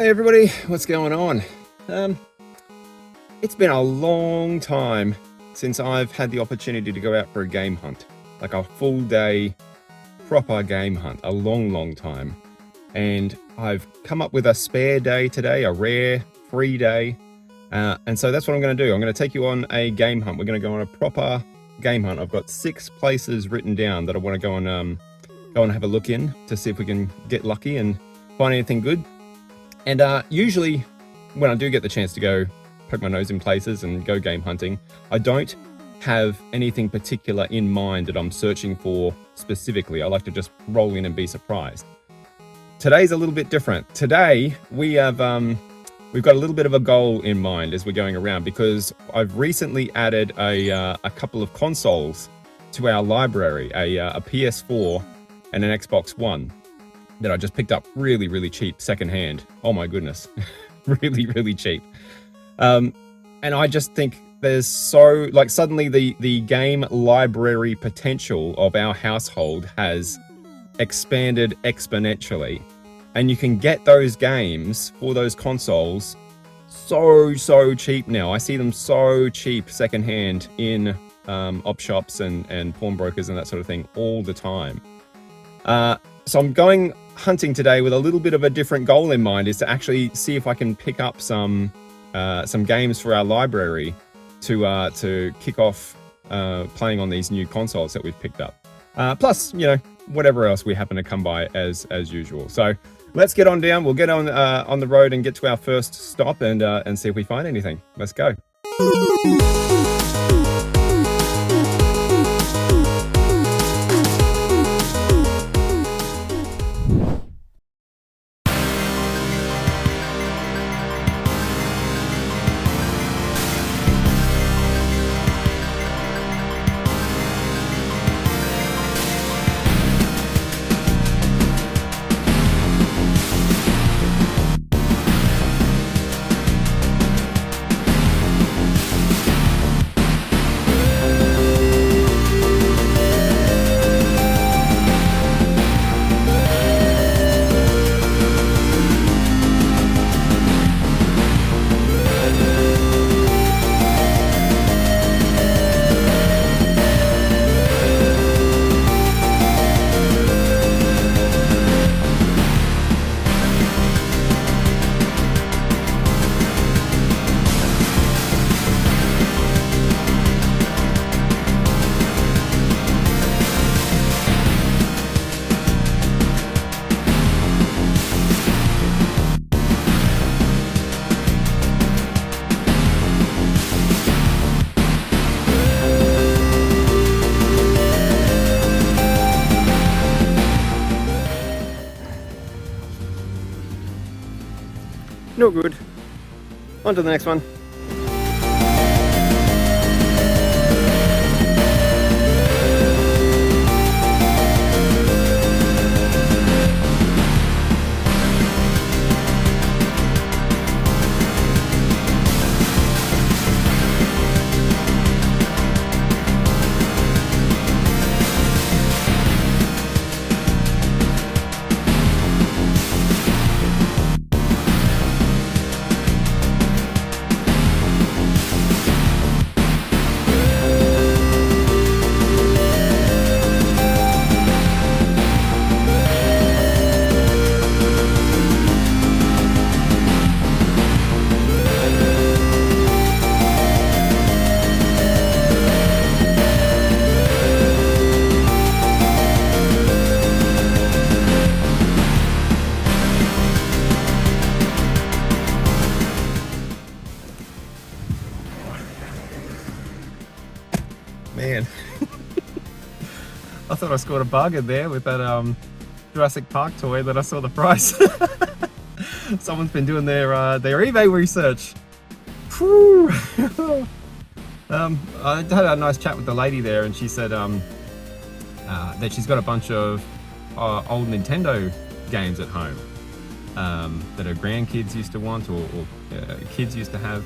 Hey everybody, what's going on? It's been a long time since I've had the opportunity to go out for a game hunt, like a full day, proper game hunt, a long time. And I've come up with a spare day today, a rare free day. And so that's what I'm going to do. I'm going to take you on a game hunt. We're going to go on a proper game hunt. I've got 6 places written down that I want to go and have a look in to see if we can get lucky and find anything good. And usually when I do get the chance to go poke my nose in places and go game hunting, I don't have anything particular in mind that I'm searching for specifically. I like to just roll in and be surprised. Today's a little bit different. Today we've got a little bit of a goal in mind as we're going around, because I've recently added a couple of consoles to our library, a PS4 and an Xbox One that I just picked up really cheap secondhand. Oh my goodness, really cheap. And I just think there's suddenly the game library potential of our household has expanded exponentially. And you can get those games for those consoles so cheap now. I see them so cheap secondhand in op shops and pawnbrokers and that sort of thing all the time. So I'm going hunting today with a little bit of a different goal in mind, is to actually see if I can pick up some games for our library to kick off playing on these new consoles that we've picked up. Plus, whatever else we happen to come by as usual. So let's get on down. We'll get on the road and get to our first stop and see if we find anything. Let's go. No good. On to the next one. Man, I thought I scored a bargain there with that Jurassic Park toy that I saw the price. Someone's been doing their eBay research. Whew. I had a nice chat with the lady there, and she said that she's got a bunch of old Nintendo games at home that her grandkids used to want or kids used to have.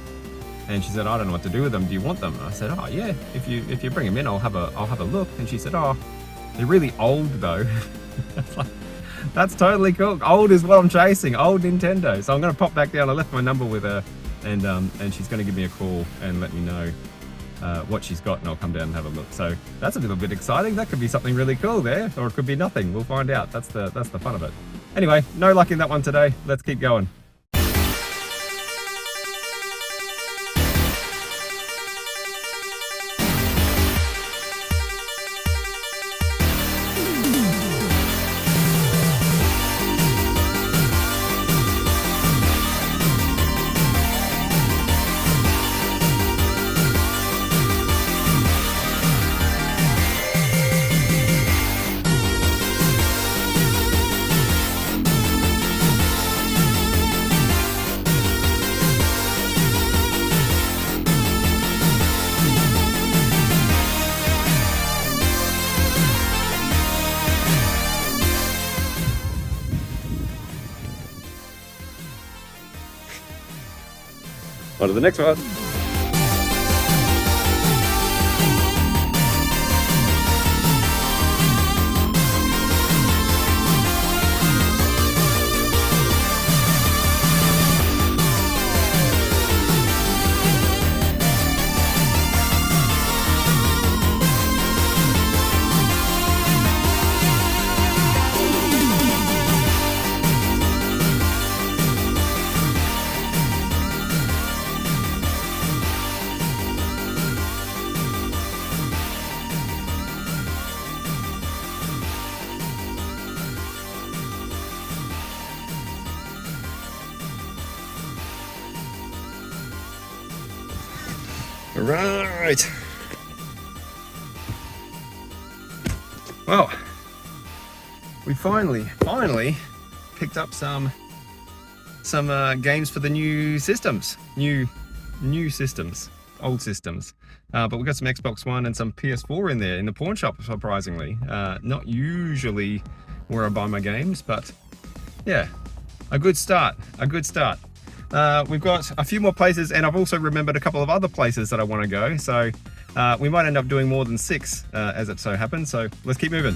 And she said, I don't know what to do with them. Do you want them? And I said, oh yeah, if you bring them in, I'll have a look. And she said, oh, they're really old though. That's totally cool. Old is what I'm chasing. Old Nintendo. So I'm going to pop back down. I left my number with her, and she's going to give me a call and let me know what she's got, and I'll come down and have a look. So that's a little bit exciting. That could be something really cool there, or it could be nothing. We'll find out. That's the fun of it. Anyway, no luck in that one today. Let's keep going. On to the next one. Right. Well, we finally picked up some games for the new systems. New systems, old systems. But we've got some Xbox One and some PS4 in there in the pawn shop, surprisingly. Not usually where I buy my games, but yeah, a good start. We've got a few more places, and I've also remembered a couple of other places that I want to go. So we might end up doing more than 6 as it so happens. So let's keep moving.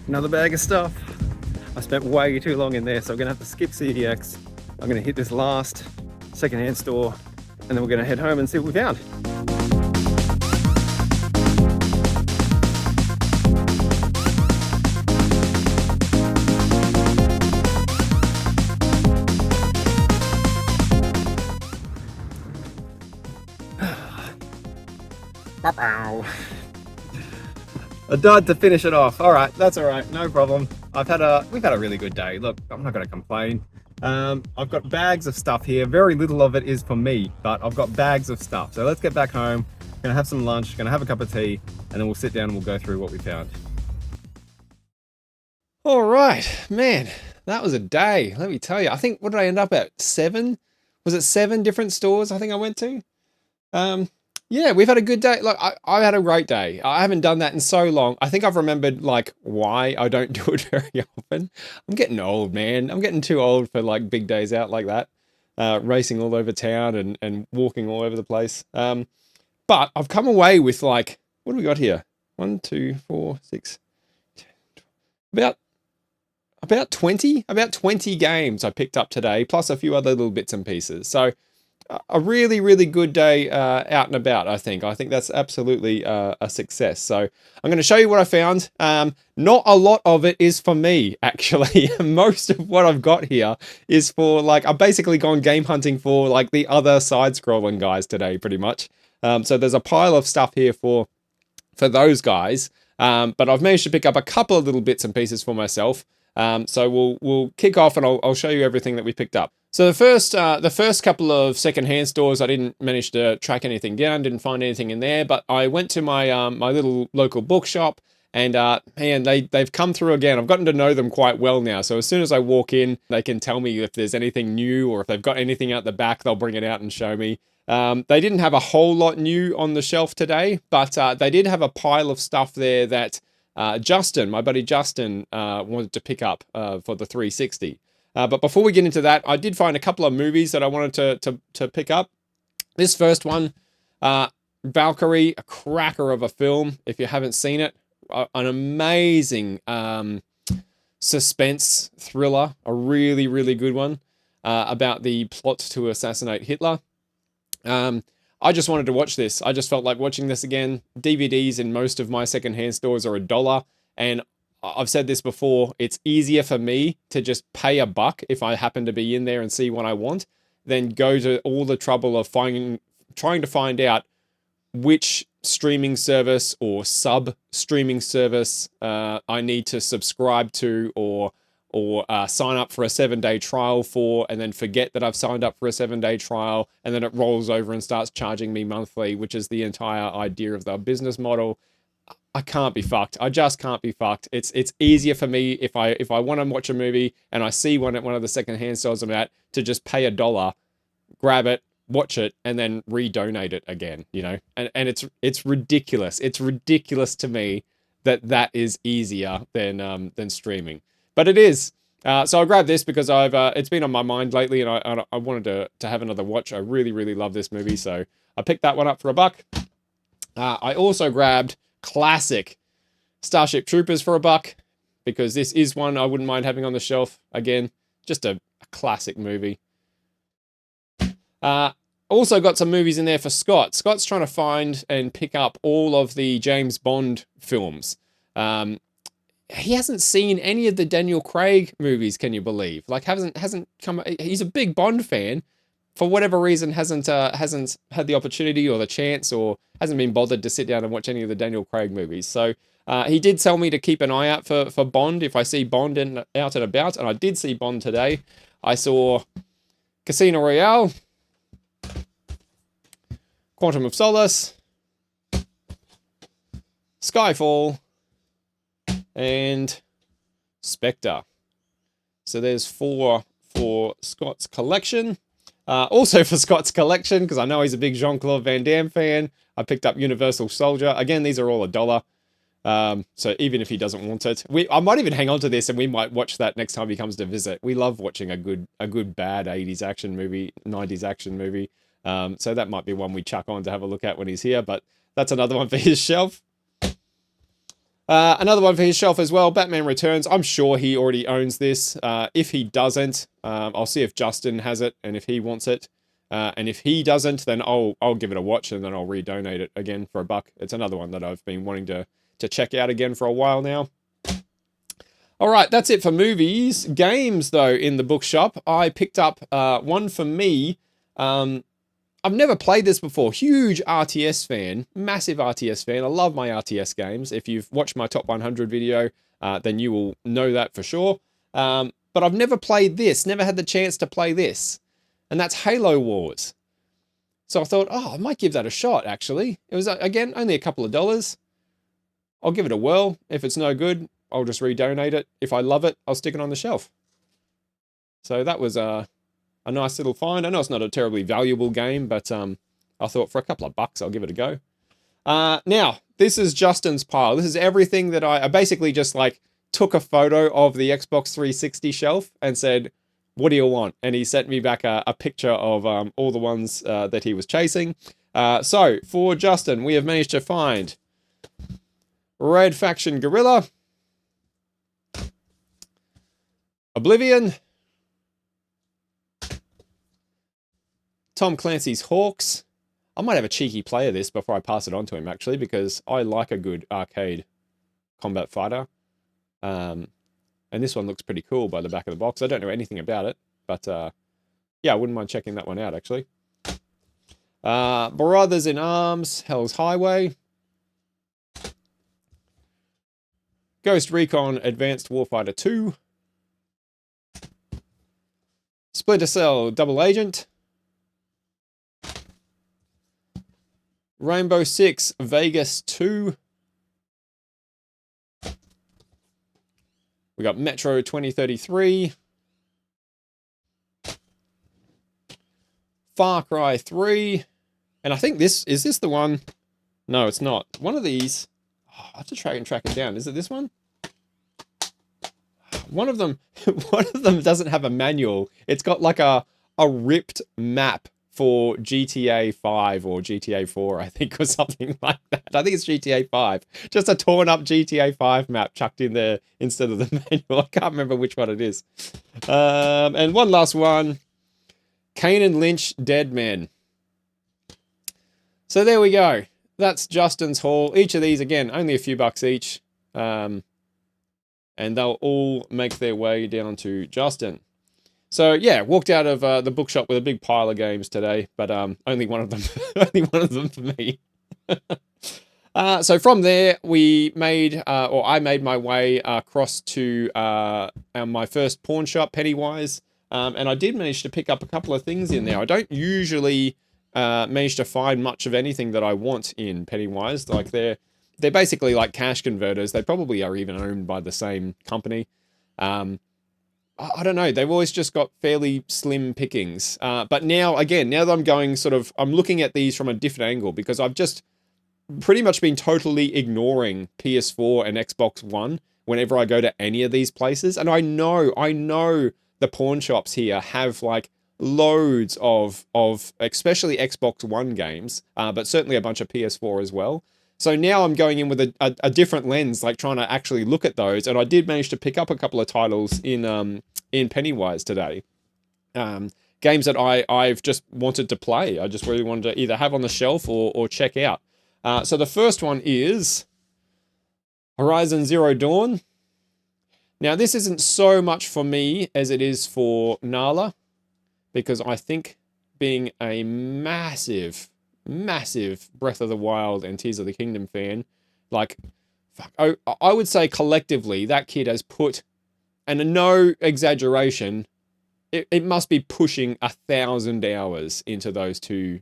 Another bag of stuff. I spent way too long in there, so I'm gonna have to skip CDX. I'm gonna hit this last secondhand store, and then we're gonna head home and see what we found. I died to finish it off. All right, that's all right, no problem. We've had a really good day. Look, I'm not going to complain. I've got bags of stuff here. Very little of it is for me, but I've got bags of stuff. So let's get back home. Gonna have some lunch. Gonna have a cup of tea, and then we'll sit down and we'll go through what we found. All right, man, that was a day. Let me tell you. I think, what did I end up at? 7? Was it 7 different stores? I think I went to. Yeah, we've had a good day. Look, I've had a great day. I haven't done that in so long. I think I've remembered like why I don't do it very often. I'm getting old, man. I'm getting too old for like big days out like that. Racing all over town and walking all over the place. But I've come away with like, what do we got here? One, two, four, six, about about 20 games I picked up today, plus a few other little bits and pieces. So a really, really good day out and about, I think. I think that's absolutely a success. So I'm going to show you what I found. Not a lot of it is for me, actually. Most of what I've got here is for, like, I've basically gone game hunting for, like, the other side-scrolling guys today, pretty much. So there's a pile of stuff here for those guys. But I've managed to pick up a couple of little bits and pieces for myself. So we'll kick off and I'll show you everything that we picked up. So the first couple of secondhand stores, I didn't manage to track anything down, didn't find anything in there. But I went to my my little local bookshop, and man, they've come through again. I've gotten to know them quite well now. So as soon as I walk in, they can tell me if there's anything new, or if they've got anything out the back, they'll bring it out and show me. They didn't have a whole lot new on the shelf today, but they did have a pile of stuff there that Justin, my buddy Justin, wanted to pick up for the 360. But before we get into that, I did find a couple of movies that I wanted to pick up. This first one, Valkyrie, a cracker of a film. If you haven't seen it, an amazing suspense thriller, a really, really good one about the plot to assassinate Hitler. I just wanted to watch this. I just felt like watching this again. DVDs in most of my secondhand stores are $1, and I've said this before, it's easier for me to just pay $1 if I happen to be in there and see what I want, than go to all the trouble of trying to find out which streaming service or sub streaming service I need to subscribe to, or sign up for a 7-day trial for, and then forget that I've signed up for a 7-day trial, and then it rolls over and starts charging me monthly, which is the entire idea of the business model. I can't be fucked. I just can't be fucked. It's easier for me if I want to watch a movie and I see one at one of the secondhand stores I'm at, to just pay $1, grab it, watch it, and then redonate it again, you know? And it's ridiculous. It's ridiculous to me that is easier than streaming. But it is. So I grabbed this because it's been on my mind lately, and I wanted to have another watch. I really, really love this movie, so I picked that one up for $1. I also grabbed classic Starship Troopers for $1, because this is one I wouldn't mind having on the shelf again. Just a classic movie. Also got some movies in there for Scott. Scott's trying to find and pick up all of the James Bond films. He hasn't seen any of the Daniel Craig movies, can you believe? Like, hasn't come. He's a big Bond fan. For whatever reason, hasn't had the opportunity or the chance, or hasn't been bothered to sit down and watch any of the Daniel Craig movies. So he did tell me to keep an eye out for Bond if I see Bond out and about, and I did see Bond today. I saw Casino Royale, Quantum of Solace, Skyfall, and Spectre. So there's 4 for Scott's collection. Also for Scott's collection, because I know he's a big Jean-Claude Van Damme fan, I picked up Universal Soldier. Again, these are all $1. So even if he doesn't want it, I might even hang on to this, and we might watch that next time he comes to visit. We love watching a good bad 80s action movie, 90s action movie. So that might be one we chuck on to have a look at when he's here, but that's another one for his shelf. Another one for his shelf as well, Batman Returns. I'm sure he already owns this. If he doesn't, I'll see if Justin has it and if he wants it. And if he doesn't, then I'll give it a watch, and then I'll redonate it again for $1. It's another one that I've been wanting to check out again for a while now. All right, that's it for movies. Games, though, in the bookshop, I picked up one for me. I've never played this before. Huge RTS fan, massive RTS fan. I love my RTS games. If you've watched my top 100 video, then you will know that for sure. But I've never played this, never had the chance to play this. And that's Halo Wars. So I thought, I might give that a shot, actually. It was, again, only a couple of dollars. I'll give it a whirl. If it's no good, I'll just redonate it. If I love it, I'll stick it on the shelf. So that was a nice little find. I know it's not a terribly valuable game, but I thought for a couple of bucks, I'll give it a go. Now, this is Justin's pile. This is everything that I basically just like took a photo of the Xbox 360 shelf and said, what do you want? And he sent me back a picture of all the ones that he was chasing. So, for Justin, we have managed to find Red Faction Gorilla, Oblivion, Tom Clancy's Hawks. I might have a cheeky play of this before I pass it on to him, actually, because I like a good arcade combat fighter. And this one looks pretty cool by the back of the box. I don't know anything about it, but yeah, I wouldn't mind checking that one out, actually. Brothers in Arms, Hell's Highway, Ghost Recon Advanced Warfighter 2, Splinter Cell Double Agent, Rainbow Six Vegas 2. We got Metro 2033. Far Cry 3. And I think this the one? No, it's not. One of these. Oh, I have to try and track it down. Is it this one? One of them doesn't have a manual. It's got like a ripped map for GTA 5 or GTA 4, I think, or something like that. I think it's GTA 5. Just a torn up GTA 5 map chucked in there instead of the manual. I can't remember which one it is. And one last one. Kane and Lynch, Dead Men. So there we go. That's Justin's haul. Each of these, again, only a few bucks each. And they'll all make their way down to Justin. So yeah, walked out of the bookshop with a big pile of games today, but only one of them, only one of them for me. So from there, we made, or I made my way across to my first pawn shop, Pennywise, and I did manage to pick up a couple of things in there. I don't usually manage to find much of anything that I want in Pennywise. Like they're basically like cash converters. They probably are even owned by the same company. I don't know. They've always just got fairly slim pickings. But now, again, now that I'm going I'm looking at these from a different angle because I've just pretty much been totally ignoring PS4 and Xbox One whenever I go to any of these places. And I know the pawn shops here have like loads of especially Xbox One games, but certainly a bunch of PS4 as well. So now I'm going in with a different lens, like trying to actually look at those. And I did manage to pick up a couple of titles in Pennywise today. Games that I've just wanted to play. I just really wanted to either have on the shelf or check out. So the first one is Horizon Zero Dawn. Now this isn't so much for me as it is for Nala, because I think being a massive Breath of the Wild and Tears of the Kingdom fan, like, fuck, I would say collectively that kid has put, and no exaggeration, it must be pushing 1,000 hours into those two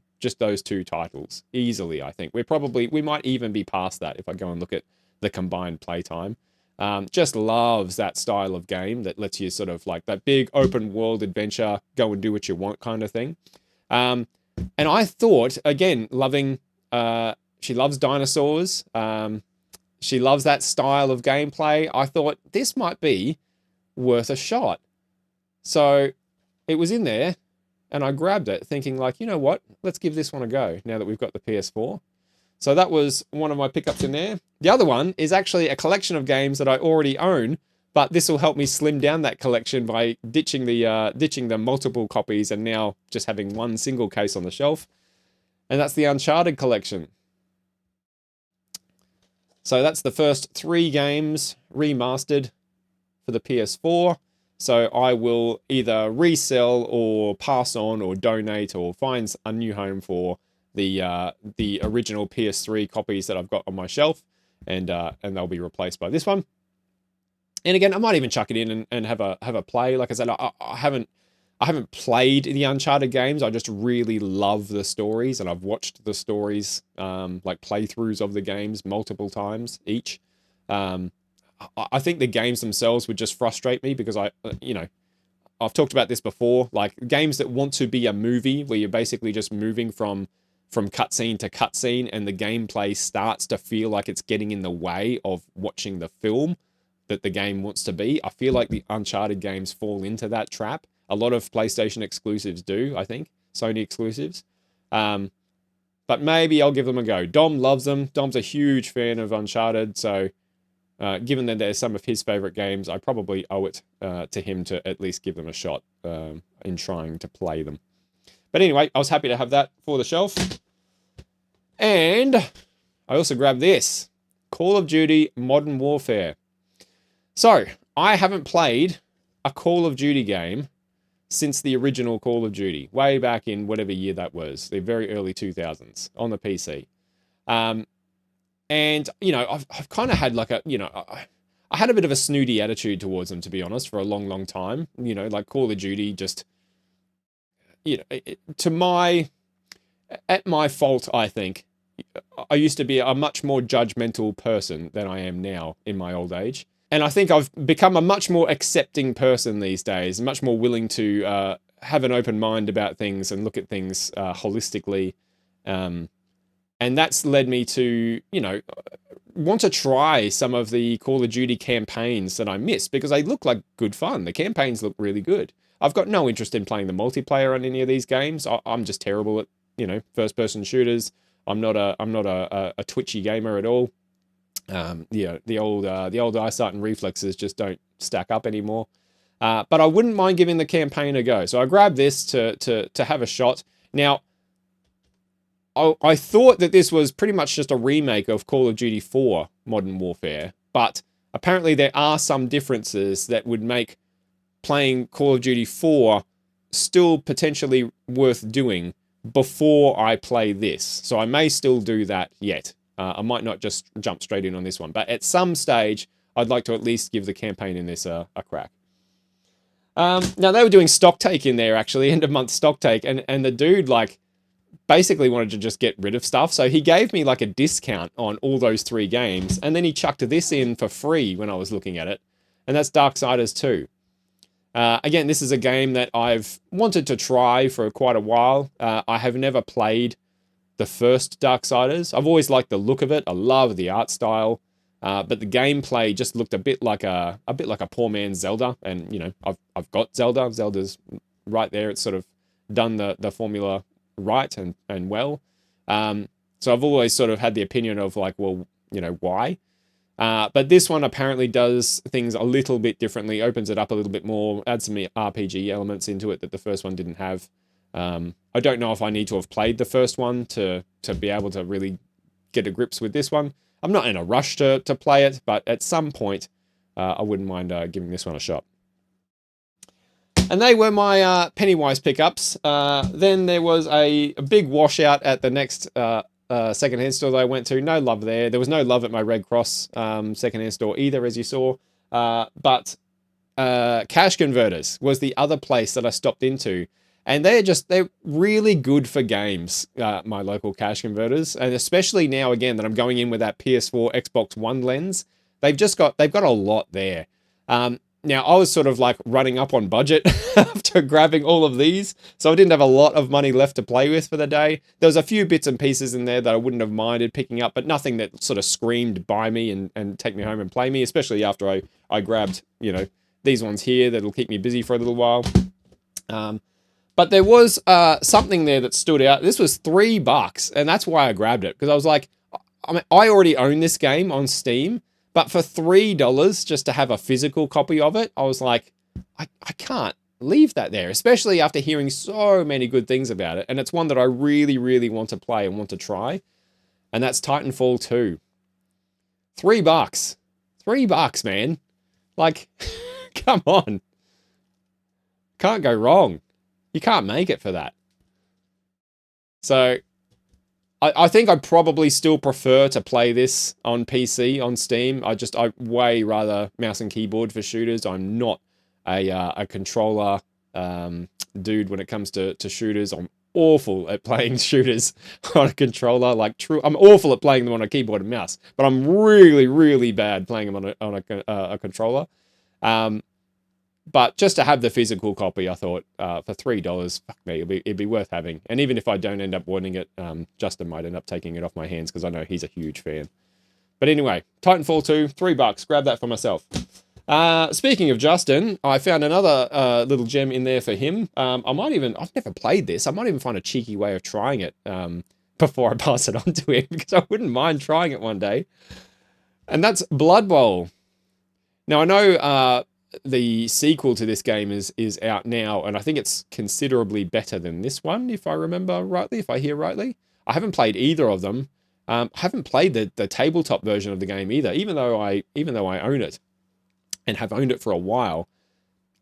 titles easily. I think we might even be past that if I go and look at the combined playtime. Just loves that style of game that lets you sort of like that big open world adventure, go and do what you want kind of thing. And I thought, again, she loves dinosaurs. She loves that style of gameplay. I thought this might be worth a shot. So it was in there and I grabbed it thinking like, you know what, let's give this one a go now that we've got the PS4. So that was one of my pickups in there. The other one is actually a collection of games that I already own, but this will help me slim down that collection by ditching the multiple copies and now just having one single case on the shelf. And that's the Uncharted collection. So that's the first 3 games remastered for the PS4. So I will either resell or pass on or donate or find a new home for the original PS3 copies that I've got on my shelf, and they'll be replaced by this one. And again, I might even chuck it in and have a play. Like I said, I haven't played the Uncharted games. I just really love the stories, and I've watched the stories, like playthroughs of the games multiple times each. I think the games themselves would just frustrate me because I've talked about this before, like games that want to be a movie where you're basically just moving from from cutscene to cutscene, and the gameplay starts to feel like it's getting in the way of watching the film that the game wants to be. I feel like the Uncharted games fall into that trap. A lot of PlayStation exclusives do, I think, Sony exclusives. But maybe I'll give them a go. Dom loves them. Dom's a huge fan of Uncharted, so given that they're some of his favorite games, I probably owe it to him to at least give them a shot in trying to play them. But anyway, I was happy to have that for the shelf. And I also grabbed this, Call of Duty Modern Warfare. So, I haven't played a Call of Duty game since the original Call of Duty, way back in whatever year that was, the very early 2000s on the PC. And, you know, I've kind of had like a, you know, I had a bit of a snooty attitude towards them, to be honest, for a long, long time. You know, like Call of Duty just, you know, at my fault, I think. I used to be a much more judgmental person than I am now in my old age. And I think I've become a much more accepting person these days, much more willing to have an open mind about things and look at things holistically. And that's led me to, you know, want to try some of the Call of Duty campaigns that I missed because they look like good fun. The campaigns look really good. I've got no interest in playing the multiplayer on any of these games. I'm just terrible at, you know, first-person shooters. I'm not a twitchy gamer at all. Yeah, the old eyesight and reflexes just don't stack up anymore. But I wouldn't mind giving the campaign a go. So I grabbed this to have a shot. Now, I thought that this was pretty much just a remake of Call of Duty 4 Modern Warfare, but apparently there are some differences that would make playing Call of Duty 4 still potentially worth doing before I play this. So I may still do that yet. I might not just jump straight in on this one, but at some stage, I'd like to at least give the campaign in this a crack. Now, they were doing stock take in there, actually, end of month stock take, and the dude, like, basically wanted to just get rid of stuff. So he gave me, like, a discount on all those 3 games, and then he chucked this in for free when I was looking at it, and that's Darksiders 2. Again, this is a game that I've wanted to try for quite a while. I have never played the first Darksiders. I've always liked the look of it. I love the art style, but the gameplay just looked a bit like a poor man's Zelda. And you know, I've got Zelda. Zelda's right there. It's sort of done the formula right and well. So I've always sort of had the opinion of like, well, you know, why? But this one apparently does things a little bit differently, opens it up a little bit more, adds some RPG elements into it that the first one didn't have. I don't know if I need to have played the first one to be able to really get to grips with this one. I'm not in a rush to play it, but at some point, I wouldn't mind giving this one a shot. And they were my Pennywise pickups. Then there was a big washout at the next secondhand store that I went to. No love there. There was no love at my Red Cross secondhand store either, as you saw. But Cash Converters was the other place that I stopped into. And they're really good for games, my local Cash Converters. And especially now, again, that I'm going in with that PS4, Xbox One lens, they've got a lot there. Now, I was sort of like running up on budget after grabbing all of these, so I didn't have a lot of money left to play with for the day. There was a few bits and pieces in there that I wouldn't have minded picking up, but nothing that sort of screamed buy me and take me home and play me, especially after I grabbed, you know, these ones here that'll keep me busy for a little while. But there was something there that stood out. This was $3, and that's why I grabbed it, because I was like, I mean, I already own this game on Steam, but for $3 just to have a physical copy of it, I was like, I can't leave that there, especially after hearing so many good things about it. And it's one that I really, really want to play and want to try. And that's Titanfall 2. $3. $3, man. Like, come on. Can't go wrong. You can't make it for that. So I think I'd probably still prefer to play this on PC, on Steam. I way rather mouse and keyboard for shooters. I'm not a controller dude when it comes to shooters. I'm awful at playing shooters on a controller. I'm awful at playing them on a keyboard and mouse, but I'm really, really bad playing them on a controller. But just to have the physical copy, I thought for $3, fuck me, it'd be worth having. And even if I don't end up wanting it, Justin might end up taking it off my hands because I know he's a huge fan. But anyway, Titanfall 2, $3. Grab that for myself. Speaking of Justin, I found another little gem in there for him. I've never played this. I might even find a cheeky way of trying it before I pass it on to him because I wouldn't mind trying it one day. And that's Blood Bowl. Now, I know the sequel to this game is out now, and I think it's considerably better than this one, if I remember rightly, if I hear rightly. I haven't played either of them. I haven't played the tabletop version of the game either, even though I own it and have owned it for a while.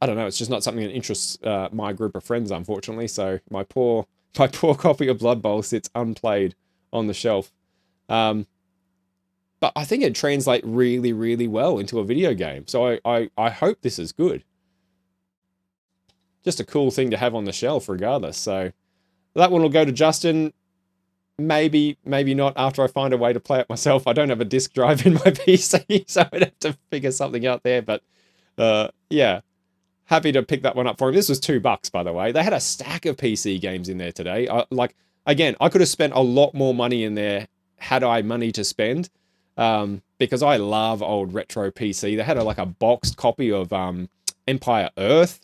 I don't know, it's just not something that interests my group of friends, unfortunately. So my poor copy of Blood Bowl sits unplayed on the shelf. But I think it translates really, really well into a video game. So I hope this is good. Just a cool thing to have on the shelf regardless. So that one will go to Justin. Maybe not after I find a way to play it myself. I don't have a disk drive in my PC, so I'd have to figure something out there. But yeah, happy to pick that one up for him. This was $2, by the way. They had a stack of PC games in there today. Again, I could have spent a lot more money in there had I money to spend. Because I love old retro PC. They had a boxed copy of Empire Earth.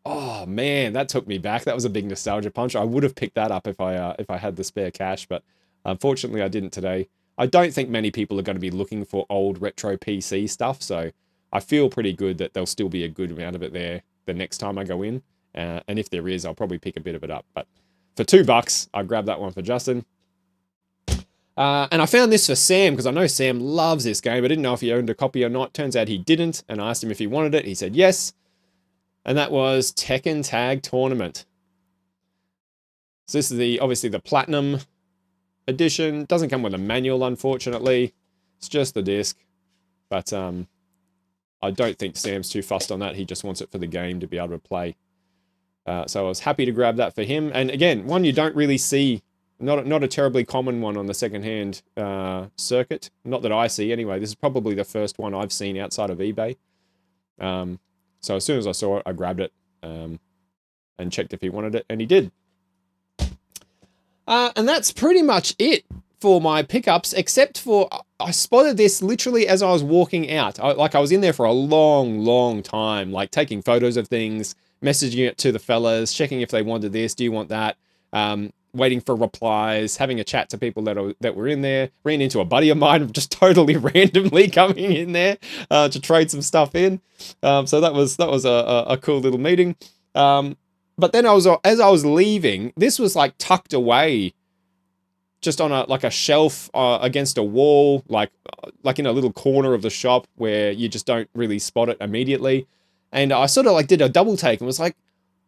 Oh man, that took me back. That was a big nostalgia punch. I would have picked that up if I had the spare cash, but unfortunately I didn't today. I don't think many people are going to be looking for old retro PC stuff, so I feel pretty good that there'll still be a good amount of it there the next time I go in. And if there is, I'll probably pick a bit of it up. But for $2, I'll grab that one for Justin. And I found this for Sam, because I know Sam loves this game. I didn't know if he owned a copy or not. Turns out he didn't, and I asked him if he wanted it. He said yes. And that was Tekken Tag Tournament. So this is obviously the Platinum edition. Doesn't come with a manual, unfortunately. It's just the disc. But I don't think Sam's too fussed on that. He just wants it for the game to be able to play. So I was happy to grab that for him. And again, one you don't really see. Not a terribly common one on the secondhand circuit. Not that I see anyway. This is probably the first one I've seen outside of eBay. So as soon as I saw it, I grabbed it and checked if he wanted it, and he did. And that's pretty much it for my pickups, except for I spotted this literally as I was walking out. I was in there for a long, long time, like taking photos of things, messaging it to the fellas, checking if they wanted this, do you want that? Waiting for replies, having a chat to people that were in there. Ran into a buddy of mine just totally randomly coming in there to trade some stuff in. So that was a cool little meeting. But then as I was leaving, this was like tucked away, just on a shelf against a wall, like in a little corner of the shop where you just don't really spot it immediately. And I sort of did a double take and was like,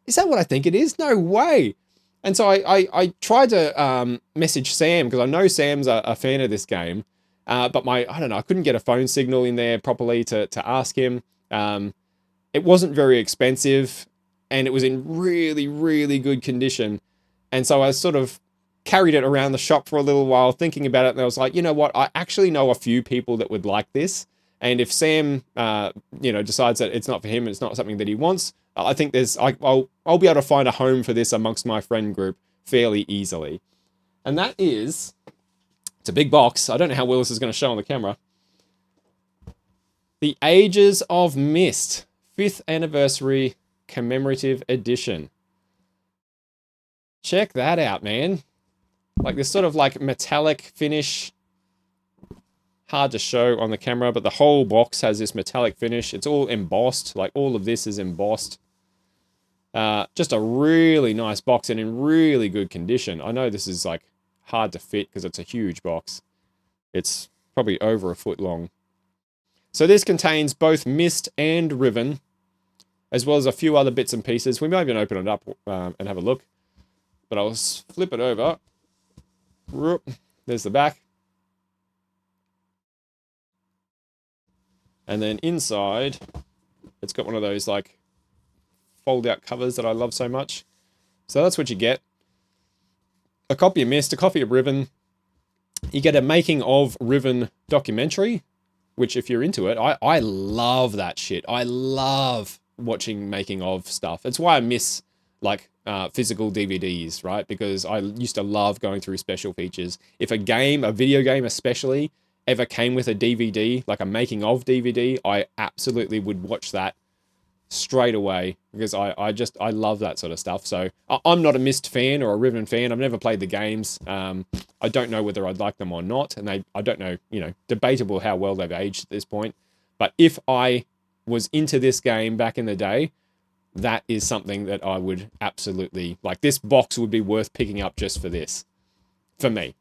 is that what I think it is? No way. And so I tried to message Sam, because I know Sam's a fan of this game, but I don't know, I couldn't get a phone signal in there properly to ask him. It wasn't very expensive, and it was in really, really good condition. And so I sort of carried it around the shop for a little while, thinking about it, and I was like, you know what, I actually know a few people that would like this. And if Sam, decides that it's not for him, it's not something that he wants, I think I'll be able to find a home for this amongst my friend group fairly easily. And that is, it's a big box. I don't know how well this is going to show on the camera. The Ages of Mist 5th Anniversary Commemorative Edition. Check that out, man. This sort of metallic finish. Hard to show on the camera, but the whole box has this metallic finish. It's all embossed. All of this is embossed. Just a really nice box and in really good condition. I know this is hard to fit because it's a huge box. It's probably over a foot long. So this contains both Mist and Riven, as well as a few other bits and pieces. We might even open it up and have a look. But I'll flip it over. There's the back. And then inside, it's got one of those fold-out covers that I love so much. So that's what you get. A copy of Mist, a copy of Riven. You get a making of Riven documentary, which if you're into it, I love that shit. I love watching making of stuff. It's why I miss like physical DVDs, right? Because I used to love going through special features. If a video game especially, ever came with a DVD, like a making of DVD, I absolutely would watch that straight away because I love that sort of stuff. So I'm not a Myst fan or a Riven fan. I've never played the games. I don't know whether I'd like them or not, and I don't know, debatable how well they've aged at this point. But if I was into this game back in the day, that is something that I would absolutely like. This box would be worth picking up just for this, for me.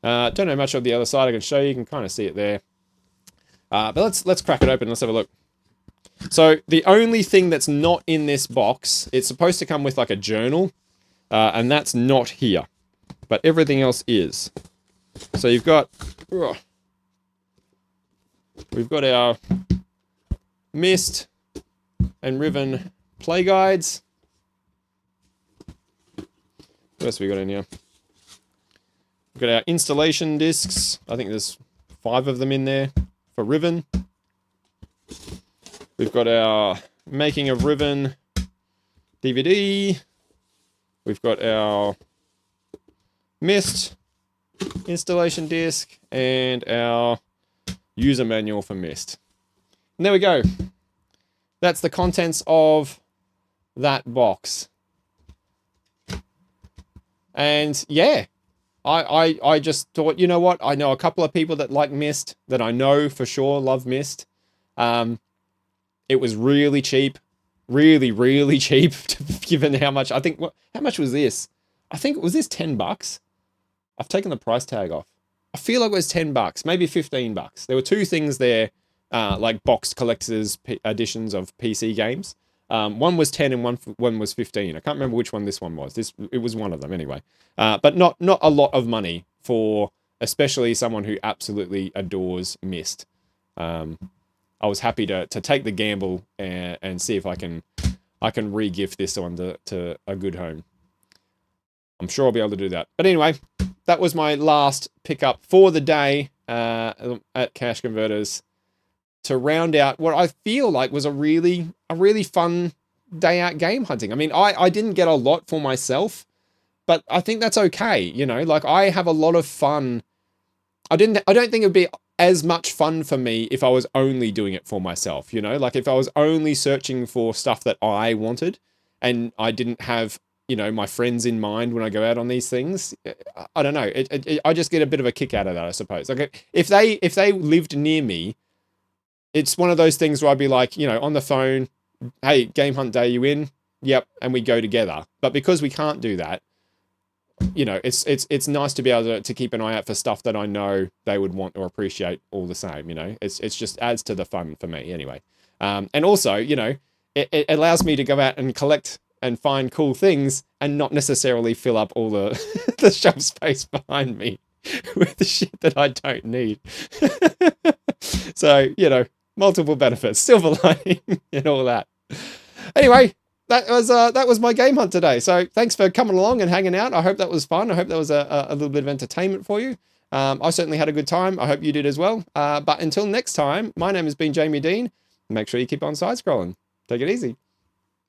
Don't know much of the other side I can show you. You can kind of see it there. But let's crack it open. Let's have a look. So the only thing that's not in this box, it's supposed to come with like a journal, and that's not here. But everything else is. So we've got our Myst and Riven play guides. What else have we got in here? We've got our installation discs. I think there's 5 of them in there for Riven. We've got our Making of Riven DVD. We've got our Myst installation disc and our user manual for Myst. And there we go. That's the contents of that box. And yeah, I just thought, you know what? I know a couple of people that like Myst, that I know for sure love Myst. It was really cheap. Really, really cheap, given how much, I think, how much was this? I think, was this $10? I've taken the price tag off. I feel like it was $10, maybe $15. There were 2 things there, like boxed collector's editions of PC games. One was 10 and one was 15. I can't remember which one this one was. It was one of them anyway. But not a lot of money for especially someone who absolutely adores Myst. I was happy to take the gamble and see if I can re-gift this one to a good home. I'm sure I'll be able to do that. But anyway, that was my last pickup for the day at Cash Converters to round out what I feel like was a really fun day out game hunting. I mean, I didn't get a lot for myself, but I think that's okay. Like I have a lot of fun. I don't think it would be as much fun for me if I was only doing it for myself, like if I was only searching for stuff that I wanted and I didn't have, my friends in mind when I go out on these things. I don't know. I just get a bit of a kick out of that, I suppose. Like if they lived near me, it's one of those things where I'd be like, on the phone, hey, game hunt day, you in? Yep. And we go together. But because we can't do that, it's nice to be able to keep an eye out for stuff that I know they would want or appreciate all the same. It's just adds to the fun for me anyway. And also, it allows me to go out and collect and find cool things and not necessarily fill up all the the shelf space behind me with the shit that I don't need. So, multiple benefits, silver lining and all that. Anyway, that was my game hunt today. So thanks for coming along and hanging out. I hope that was fun. I hope that was a little bit of entertainment for you. I certainly had a good time. I hope you did as well. But until next time, my name has been Jamie Dean. Make sure you keep on side scrolling. Take it easy.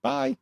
Bye.